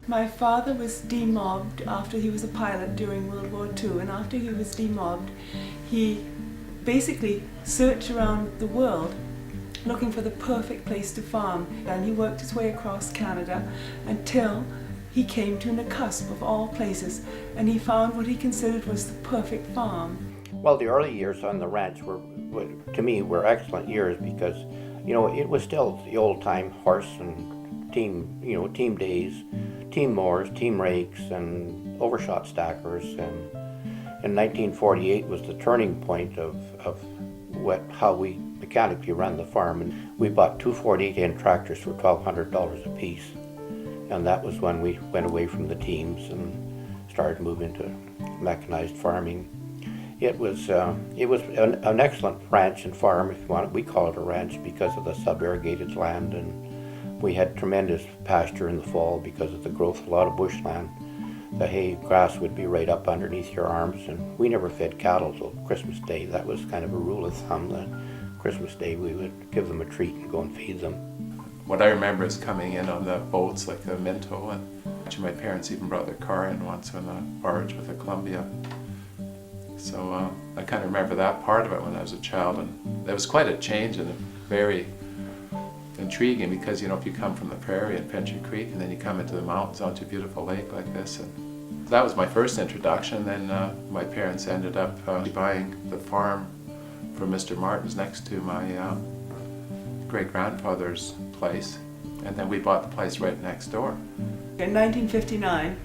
My father was demobbed after he was a pilot during World War II, and after he was demobbed, he basically searched around the world looking for the perfect place to farm, and he worked his way across Canada until he came to Nakusp, of all places, and he found what he considered was the perfect farm. Well, the early years on the ranch were to me, were excellent years because, it was still the old-time horse and team, team days, team mowers, team rakes, and overshot stackers. And in 1948 was the turning point of how we mechanically run the farm. And we bought two 48-inch tractors for $1,200 a piece. And that was when we went away from the teams and started moving to mechanized farming. It was an excellent ranch and farm, if you want it. We call it a ranch because of the sub-irrigated land, and we had tremendous pasture in the fall because of the growth of a lot of bushland. The hay grass would be right up underneath your arms, and we never fed cattle till Christmas Day. That was kind of a rule of thumb. That Christmas Day we would give them a treat and go and feed them. What I remember is coming in on the boats like the Minto, and my parents even brought their car in once on a barge with a Columbia. So I kind of remember that part of it when I was a child, and it was quite a change and very intriguing because, if you come from the prairie and Pincher Creek and then you come into the mountains onto a beautiful lake like this. And that was my first introduction. Then my parents ended up buying the farm from Mr. Martin's next to my great-grandfather's place, and then we bought the place right next door. In 1959,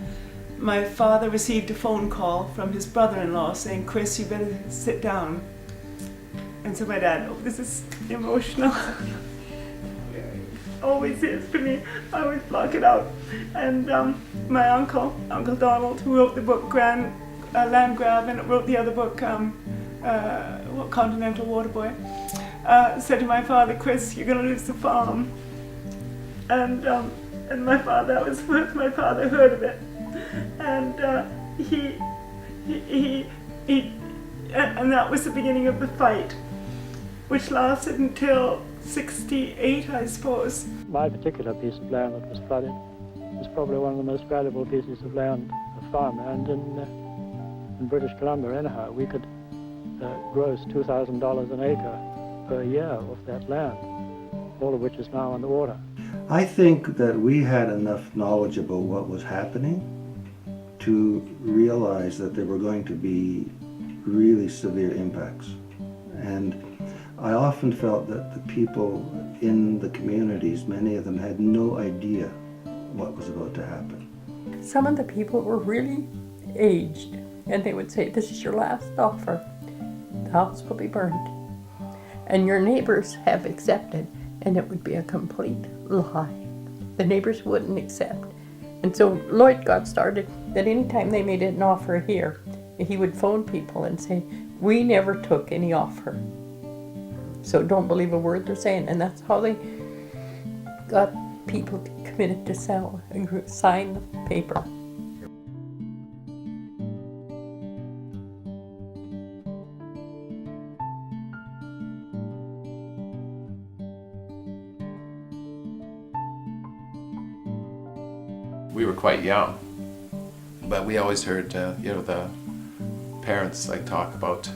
my father received a phone call from his brother-in-law saying, "Chris, you better sit down." And so my dad, this is emotional. Always is for me. I always block it out. And my Uncle Donald, who wrote the book Land Grab, and wrote the other book, Continental Waterboy, said to my father, "Chris, you're going to lose the farm." And my father, that was first my father heard of it. And and that was the beginning of the fight, which lasted until 68, I suppose. My particular piece of land that was flooded was probably one of the most valuable pieces of land, of farmland in British Columbia anyhow. We could gross $2,000 an acre per year off that land, all of which is now underwater. I think that we had enough knowledge about what was happening to realize that there were going to be really severe impacts. And I often felt that the people in the communities, many of them had no idea what was about to happen. Some of the people were really aged, and they would say, "This is your last offer. The house will be burned." And your neighbors have accepted, and it would be a complete lie. The neighbors wouldn't accept. And so Lloyd got started that anytime they made an offer here, he would phone people and say, "We never took any offer, so don't believe a word they're saying." And that's how they got people committed to sell and sign the paper. We were quite young, but we always heard, the parents talk about,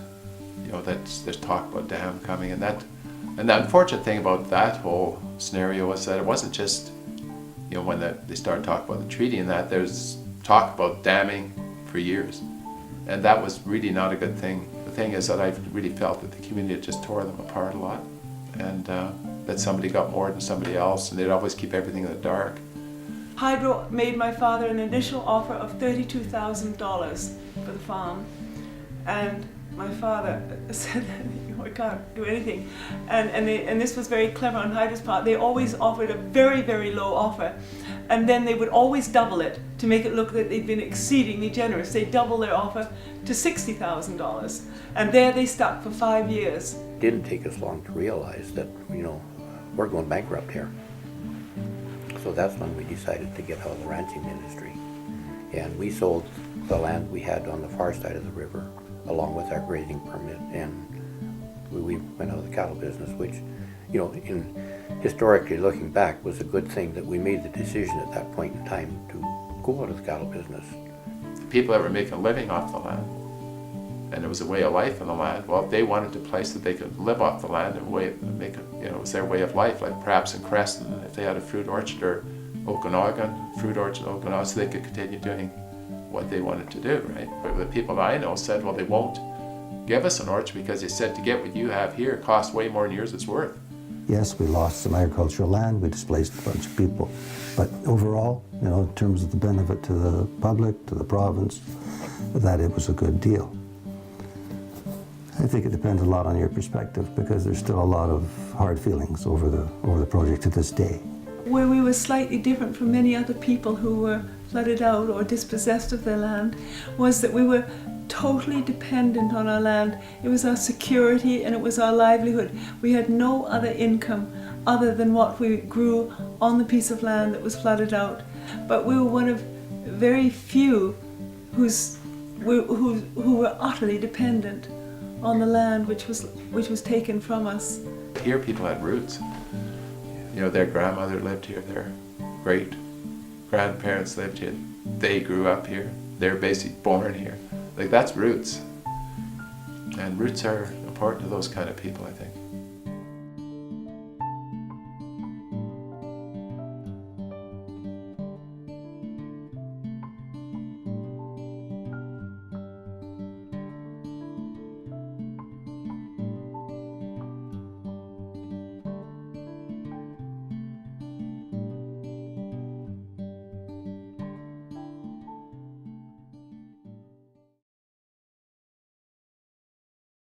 that there's talk about dam coming, and the unfortunate thing about that whole scenario was that it wasn't just, when they started talking about the treaty and that, there's talk about damming for years, and that was really not a good thing. The thing is that I really felt that the community just tore them apart a lot, and that somebody got more than somebody else, and they'd always keep everything in the dark. Hydro made my father an initial offer of $32,000 for the farm, and my father said, "I can't do anything." And this was very clever on Hydro's part. They always offered a very, very low offer, and then they would always double it to make it look that they'd been exceedingly generous. They double their offer to $60,000, and there they stuck for 5 years. It didn't take us long to realize that, we're going bankrupt here. So that's when we decided to get out of the ranching industry. And we sold the land we had on the far side of the river, along with our grazing permit, and we went out of the cattle business, which, historically looking back, was a good thing that we made the decision at that point in time to go out of the cattle business. The people that were making a living off the land, and it was a way of life on the land, well, if they wanted a place that they could live off the land and make it, you know, it was their way of life, like perhaps in Creston, if they had a fruit orchard, or Okanagan, fruit orchard in Okanagan, so they could continue doing what they wanted to do, right? But the people that I know said, well, they won't give us an orchard because they said to get what you have here costs way more than yours it's worth. Yes, we lost some agricultural land, we displaced a bunch of people, but overall, you know, in terms of the benefit to the public, to the province, that it was a good deal. I think it depends a lot on your perspective, because there's still a lot of hard feelings over the project to this day. Where we were slightly different from many other people who were flooded out or dispossessed of their land was that we were totally dependent on our land. It was our security and it was our livelihood. We had no other income other than what we grew on the piece of land that was flooded out. But we were one of very few who were utterly dependent on the land which was taken from us. Here people had roots. You know, their grandmother lived here, their great grandparents lived here, they grew up here, they're basically born here. Like, that's roots. And roots are important to those kind of people, I think.